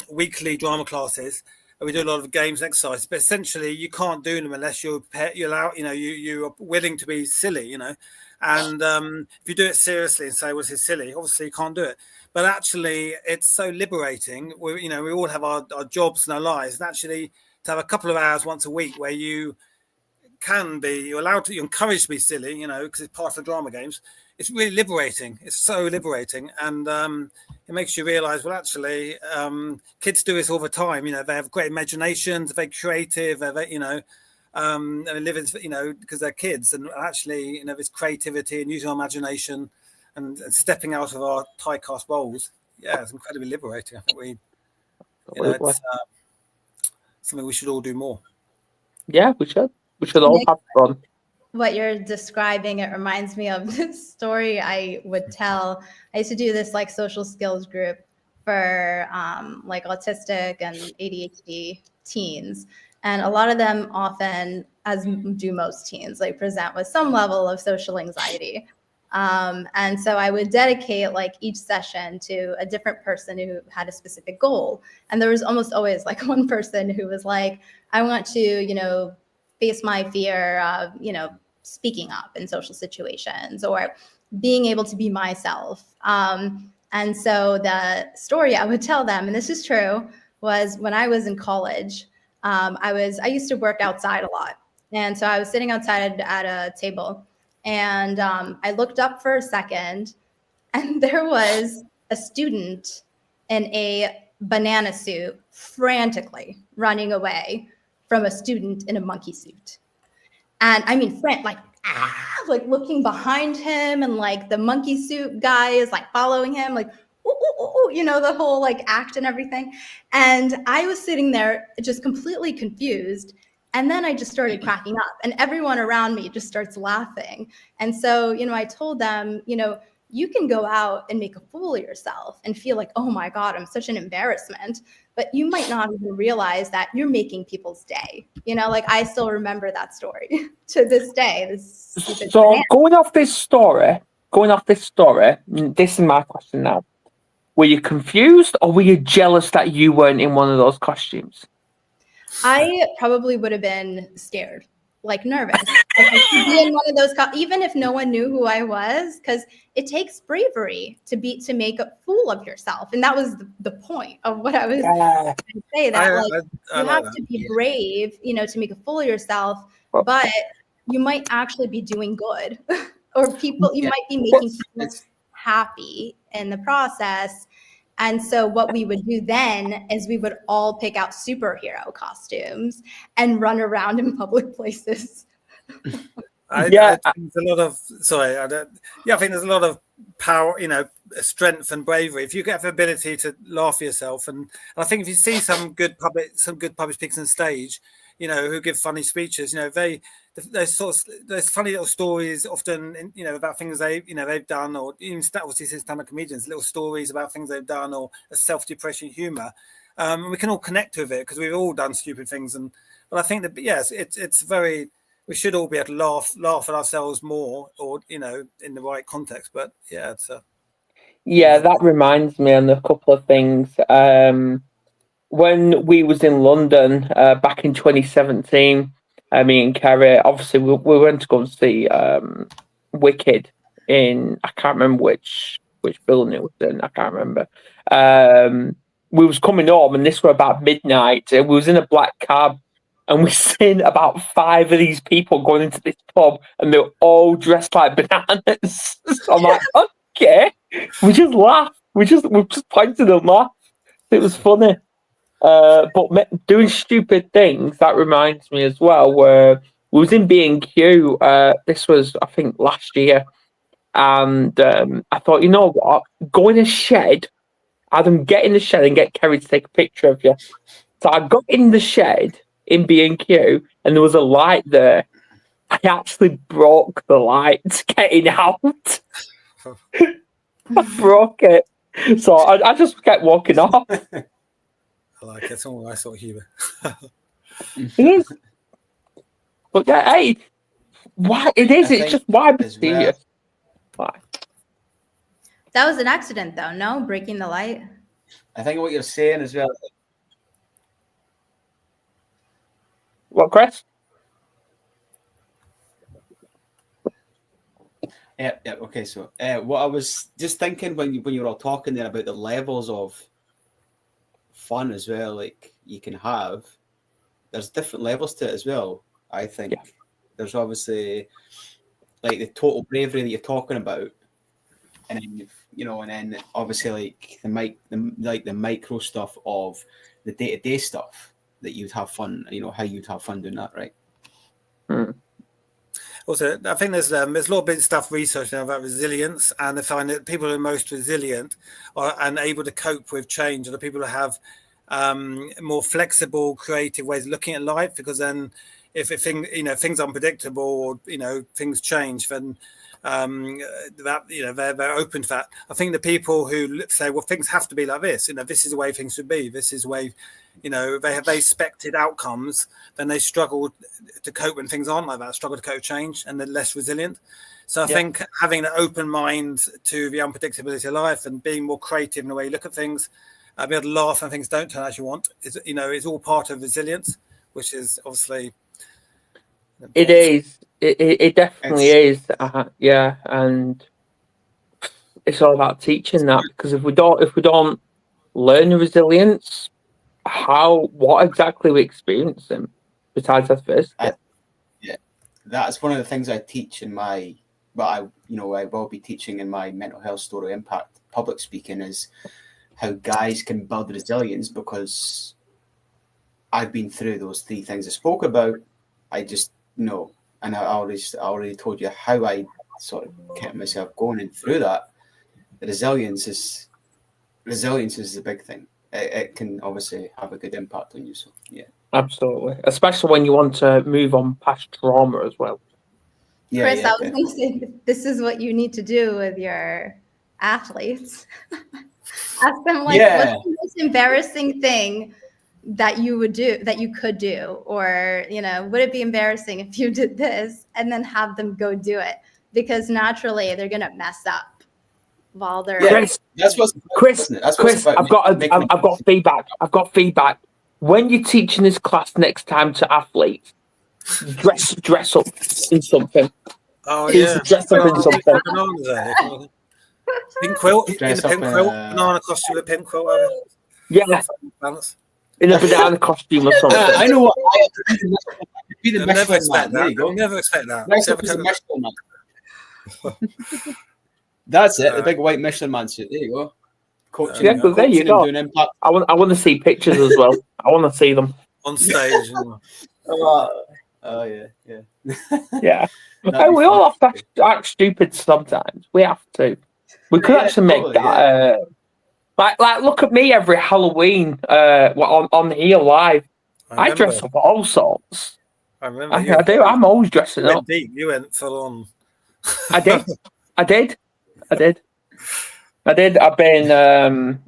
weekly drama classes, we do a lot of games and exercises. But essentially, you can't do them unless you're allowed. You know, you're willing to be silly. You know, and if you do it seriously and say, "Well, this is silly," obviously you can't do it. But actually, it's so liberating. We all have our jobs and our lives, and actually to have a couple of hours once a week where you're encouraged to be silly, you know, because it's part of the drama games. It's really liberating. It's so liberating, and it makes you realise, well, actually, kids do this all the time. You know, they have great imaginations, they're very creative, they live in, you know, because they're kids, and actually, you know, this creativity and using our imagination and stepping out of our typecast roles. Yeah, it's incredibly liberating. I think it's something we should all do more. Yeah, we should. We should all have fun. What you're describing, it reminds me of this story I would tell. I used to do this like social skills group for like autistic and ADHD teens. And a lot of them often, as do most teens, like present with some level of social anxiety. And so I would dedicate like each session to a different person who had a specific goal. And there was almost always like one person who was like, I want to, you know, face my fear of, you know, speaking up in social situations or being able to be myself. And so the story I would tell them, and this is true, was when I was in college, I used to work outside a lot. And so I was sitting outside at a table and I looked up for a second and there was a student in a banana suit frantically running away from a student in a monkey suit. And I mean, Frank, like looking behind him, and like the monkey suit guy is like following him, like, ooh, ooh, ooh, you know, the whole like act and everything. And I was sitting there just completely confused. And then I just started cracking up, and everyone around me just starts laughing. And so, you know, I told them, you know, you can go out and make a fool of yourself and feel like, oh my God, I'm such an embarrassment. But you might not even realize that you're making people's day. You know, like I still remember that story to this day. This stupid So banana. going off this story, this is my question now. Were you confused, or were you jealous that you weren't in one of those costumes? I probably would have been scared, like nervous. Like I could be in one of those, even if no one knew who I was, because it takes bravery to make a fool of yourself, and that was the point of what I was trying to say. That you have to be brave, you know, to make a fool of yourself, but you might actually be doing good, or you might be making people happy in the process. And so what we would do then is we would all pick out superhero costumes and run around in public places. I think there's a lot of I think there's a lot of power, you know, strength and bravery. If you get the ability to laugh at yourself, and I think if you see some good public speakers on stage, you know, who give funny speeches, you know, there's funny little stories often, you know, about things they've done, or even obviously stand-up comedians, little stories about things they've done, or a self-depressing humor. We can all connect with it because we've all done stupid things, but I think that yes, it's very. We should all be able to laugh at ourselves more, or you know, in the right context. But yeah, that reminds me on a couple of things. When we was in London back in 2017, me and Kerry, obviously we went to go and see Wicked in, I can't remember which building it was in. I can't remember. We was coming home, and this were about midnight, and we was in a black cab. And we seen about 5 of these people going into this pub, and they're all dressed like bananas. So I'm like, okay. We just laughed. We just pointed and laughed. It was funny. But doing stupid things, that reminds me as well, where we was in B&Q. This was, I think, last year. And I thought, you know what? Go in a shed. Adam, get in the shed and get Kerry to take a picture of you. So I got in the shed in B&Q, and there was a light there. I actually broke the light getting out. I broke it. So I just kept walking off. I like it. It's all my sort of humour. It is. But yeah, hey, why it is? It's just why be serious. Why? That was an accident, though. No, breaking the light. I think what you're saying as well. What, Chris? Yeah. Okay. So, what I was just thinking when you were all talking there about the levels of fun as well, like you can have. There's different levels to it as well. I think there's obviously like the total bravery that you're talking about, and then and then obviously like the micro stuff of the day-to-day stuff that you'd have fun. You know how you'd have fun doing that, right? Also, I think there's a lot of big stuff researched now about resilience, and they find that people who are most resilient and able to cope with change are the people who have more flexible, creative ways of looking at life. Because then, if things are unpredictable, or things change, then they're open to that. I think the people who say, well, things have to be like this, this is the way things should be, this is the way, they have expected outcomes, then they struggle to cope when things aren't like that, struggle to cope with change, and they're less resilient. So I think having an open mind to the unpredictability of life and being more creative in the way you look at things, be able to laugh when things don't turn out as you want, is all part of resilience, which is obviously important. It is. It definitely is. And it's all about teaching that, because if we don't learn the resilience, what exactly we experience them besides adversity. That's one of the things I teach in I will be teaching in my mental health story impact public speaking, is how guys can build resilience, because I've been through those 3 things I spoke about. I just and I already told you how I sort of kept myself going and through that. The resilience is the big thing. It can obviously have a good impact on you. So yeah, absolutely, especially when you want to move on past trauma as well. Yeah, Chris, yeah, I was going to say, this is what you need to do with your athletes. Ask them, like, Yeah. what's the most embarrassing thing that you would do, that you could do? Or, you know, would it be embarrassing if you did this? And then have them go do it. Because naturally, they're going to mess up while they're... Yeah, Chris, that's what's Chris, I've got feedback. I've got feedback. When you're teaching this class next time to athletes, dress up in something. Oh Please yeah, dress up in something. bananas there. Pink quilt, in the pink quilt, banana costume with a pink quilt over. Yeah, Balance. in a banana costume or something. I know what I be the You'll never Michelin expect man. There that. you go. You'll never expect that. Next See up if is I the can- Michelin man. That's it, the big white Michelin man suit. There you go. Coaching, Yeah, but there you coaching and go. doing impact. I want to see pictures as well. I want to see them. on stage. Oh yeah. Yeah. That'd Hey, be we fun. all have to act stupid sometimes. We have to. We could Yeah, actually make totally, that. Like, look at me every Halloween. On here live, I dress up all sorts. I remember. I do. I'm always dressing You up. went deep. You went full on. I did. I've been.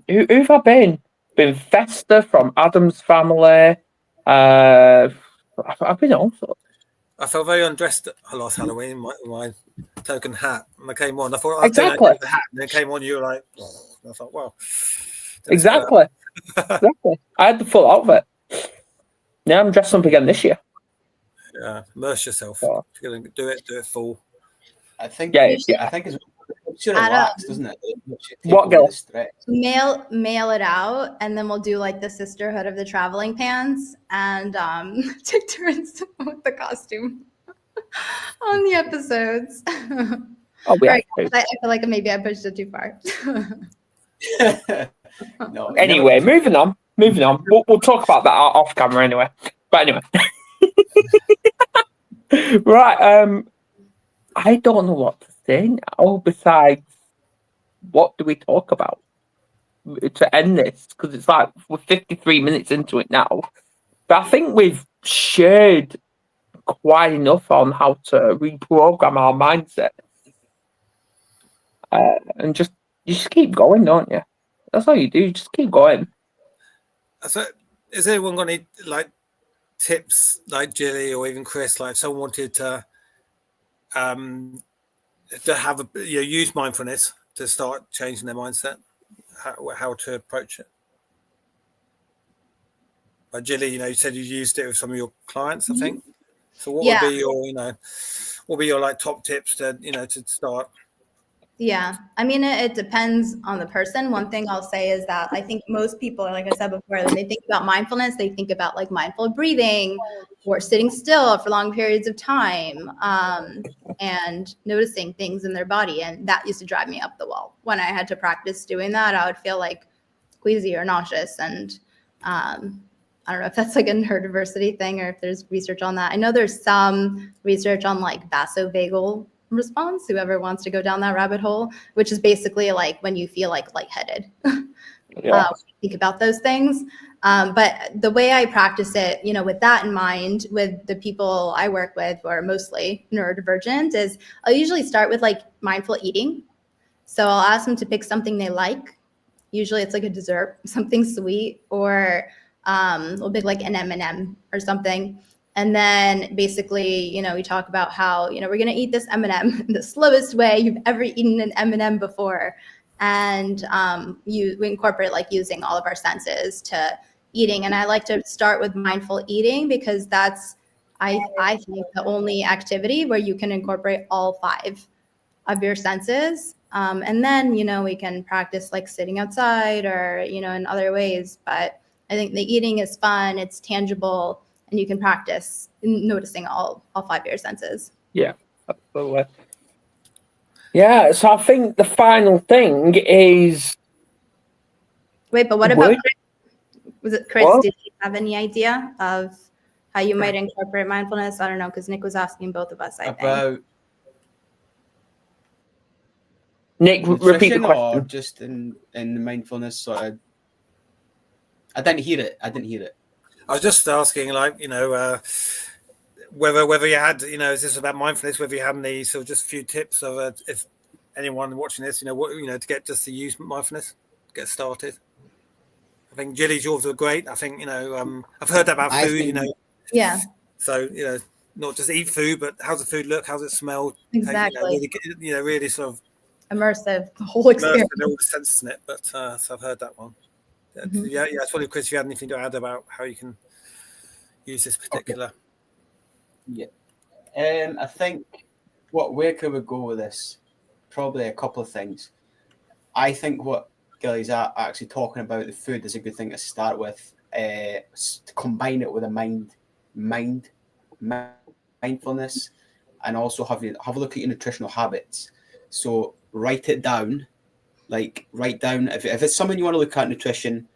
Who have I been? Been Fester from Adam's Family. I've been all sorts. I felt very undressed last Halloween. My token hat, and I came on. I thought I was Exactly. doing the hat, and then it came on. You were like, oh. And I thought, wow. Exactly. Exactly. I had the full outfit. Now I'm dressed up again this year. Yeah, immerse yourself. Oh. If you're gonna do it full. I think. Yeah, I think it's should relax, doesn't it? What, Gil? Mail it out, and then we'll do like the Sisterhood of the Traveling Pants and take turns with the costume on the episodes. Oh, we Right, have to. I feel like maybe I pushed it too far. No. Anyway, moving on. We'll talk about that off camera anyway. But anyway. Right. I don't know what to say now besides what do we talk about to end this, because it's like we're 53 minutes into it now. But I think we've shared quite enough on how to reprogram our mindset. And you just keep going, don't you? That's all you do. You just keep going. So, is anyone got any like tips, like Gilly or even Chris? Like, if someone wanted to have use mindfulness to start changing their mindset, how to approach it. Like Gilly, you said you used it with some of your clients, I think. So, what would be your like top tips to to start? Yeah, I mean, it depends on the person. One thing I'll say is that I think most people, like I said before, when they think about mindfulness, they think about like mindful breathing or sitting still for long periods of time and noticing things in their body. And that used to drive me up the wall. When I had to practice doing that, I would feel like queasy or nauseous. And I don't know if that's like a neurodiversity thing or if there's research on that. I know there's some research on like vasovagal response, whoever wants to go down that rabbit hole, which is basically like when you feel like lightheaded. Think about those things. But the way I practice it, with that in mind, with the people I work with who are mostly neurodivergent, is I'll usually start with like mindful eating. So I'll ask them to pick something they like. Usually it's like a dessert, something sweet, or we'll pick like an M&M or something. And then basically, we talk about how, we're going to eat this M&M the slowest way you've ever eaten an M&M before. And we incorporate like using all of our senses to eating. And I like to start with mindful eating because that's, I think, the only activity where you can incorporate all 5 of your senses. And then, we can practice like sitting outside or, in other ways. But I think the eating is fun. It's tangible. And you can practice noticing all 5 of your senses. Yeah, absolutely. Yeah, so I think the final thing is... Wait, but what about Chris? Was it Chris? What? Did you have any idea of how you might incorporate mindfulness. I don't know, because Nick was asking both of us, I think. About Nick, repeat the nutrition or question. just in the mindfulness sort of. I didn't hear it. I was just asking, like, whether you had, is this about mindfulness? Whether you had any sort of just a few tips of if anyone watching this, to get just to use mindfulness, get started. I think Gilly's yours were great. I think I've heard that about food. Yeah. So not just eat food, but how's the food look? How's it smell? Exactly. Really sort of immersive, the whole experience. Immersive in all the senses in it. But so I've heard that one. Mm-hmm. Yeah. I was wondering, Chris, if you had anything to add about how you can use this particular. Okay. Yeah. I think where could we go with this? Probably a couple of things. I think what Gilly's actually talking about, the food, is a good thing to start with. To combine it with a mindfulness, and also have a look at your nutritional habits. So write it down. Write down if it's something you want to look at, nutrition.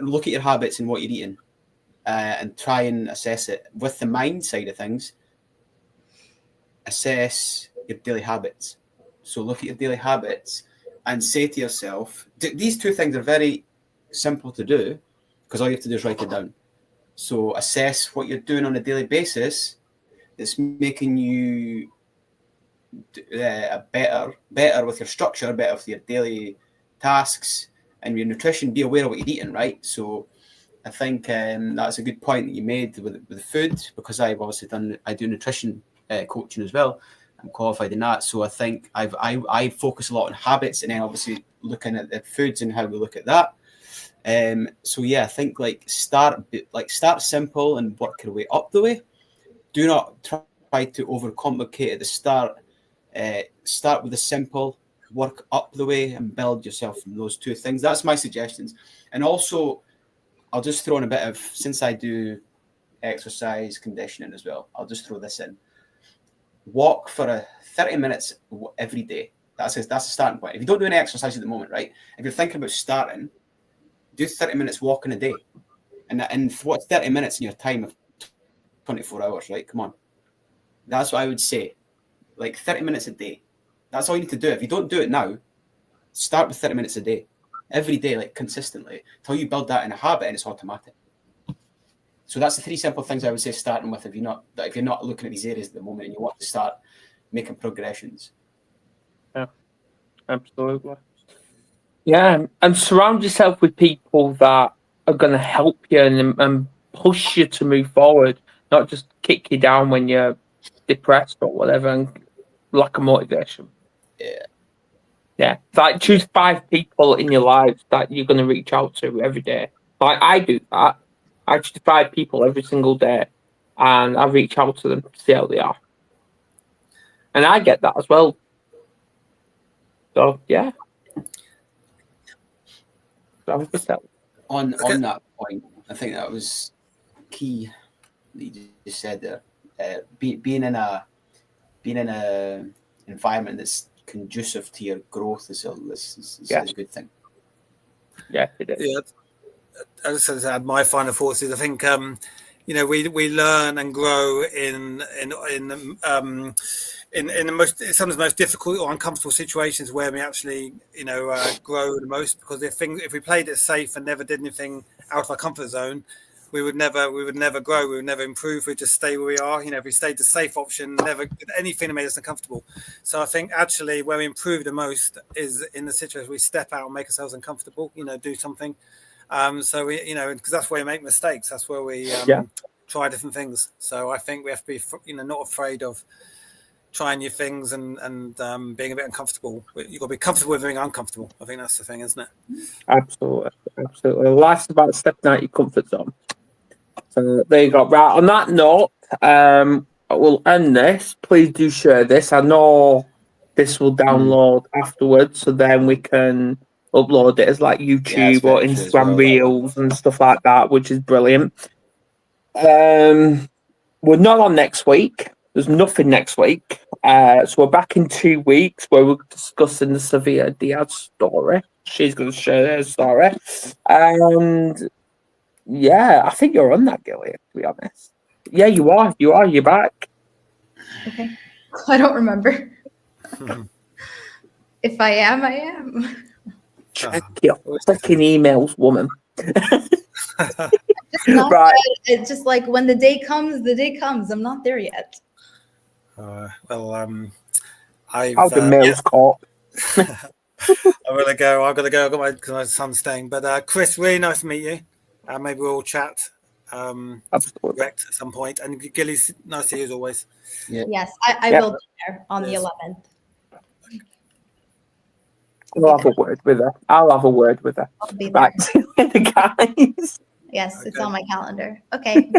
Look at your habits and what you're eating, and try and assess it. With the mind side of things, assess your daily habits. So look at your daily habits and say to yourself, these two things are very simple to do, because all you have to do is write it down. So assess what you're doing on a daily basis that's making you better with your structure, better with your daily tasks and your nutrition. Be aware of what you're eating, right? So I think that's a good point that you made with food, because I've obviously I do nutrition coaching as well. I'm qualified in that, so I think I focus a lot on habits, and then obviously looking at the foods and how we look at that. So yeah, I think start simple and work your way up the way. Do not try to overcomplicate at the start. Start with the simple, work up the way, and build yourself from those two things. That's my suggestions. And also, I'll just throw in a bit of, since I do exercise conditioning as well, I'll just throw this in. Walk for 30 minutes every day. That's a starting point. If you don't do any exercise at the moment, right? If you're thinking about starting, do 30 minutes walking a day. And what's 30 minutes in your time of 24 hours, right? Come on. That's what I would say. 30 minutes a day. That's all you need to do. If you don't do it now, start with 30 minutes a day. Every day, consistently, until you build that in a habit and it's automatic. So that's the three simple things I would say starting with if you're not looking at these areas at the moment and you want to start making progressions. Yeah, absolutely. Yeah, and surround yourself with people that are going to help you and push you to move forward, not just kick you down when you're depressed or whatever and lack of motivation. Yeah. Choose 5 people in your life that you're going to reach out to every day. I do that. I choose 5 people every single day, and I reach out to them to see how they are. And I get that as well. So yeah. On that point, I think that was key that you just said there. Being in a environment that's conducive to your growth is a good thing. Yeah, it is. Yeah. I just want to add my final thoughts is I think we learn and grow in the some of the most difficult or uncomfortable situations where we actually grow the most, because if we played it safe and never did anything out of our comfort zone, we would never grow, we would never improve, we'd just stay where we are. If we stayed the safe option, never did anything that made us uncomfortable. So I think actually where we improve the most is in the situation we step out and make ourselves uncomfortable, do something. So we, because that's where we make mistakes. That's where we try different things. So I think we have to be, not afraid of trying new things and being a bit uncomfortable. You've got to be comfortable with being uncomfortable. I think that's the thing, isn't it? Absolutely. Life's about stepping out your comfort zone. So there you go. Right. On that note, we'll end this. Please do share this. I know this will download afterwards, so then we can upload it as YouTube or Instagram Reels and stuff like that, which is brilliant. We're not on next week. There's nothing next week. So we're back in 2 weeks where we're discussing the Sevilla Diaz story. She's going to share her story. And Yeah, I think you're on that, Gilly, to be honest. Yeah, you are. You're back. Okay. I don't remember. If I am, I am. Check your fucking emails, woman. Not Right. It's just like when the day comes, the day comes. I'm not there yet. I'll be mail's caught. I'm gonna go. I've got to go. I've got my son's staying. But Chris, really nice to meet you. Maybe we'll chat Absolutely. direct at some point. And Gilly, nice to see you as always. Yeah. Yes, I will be there on the 11th. I'll have a word with her. I'll be there. Right, guys. yes, it's on my calendar. Okay.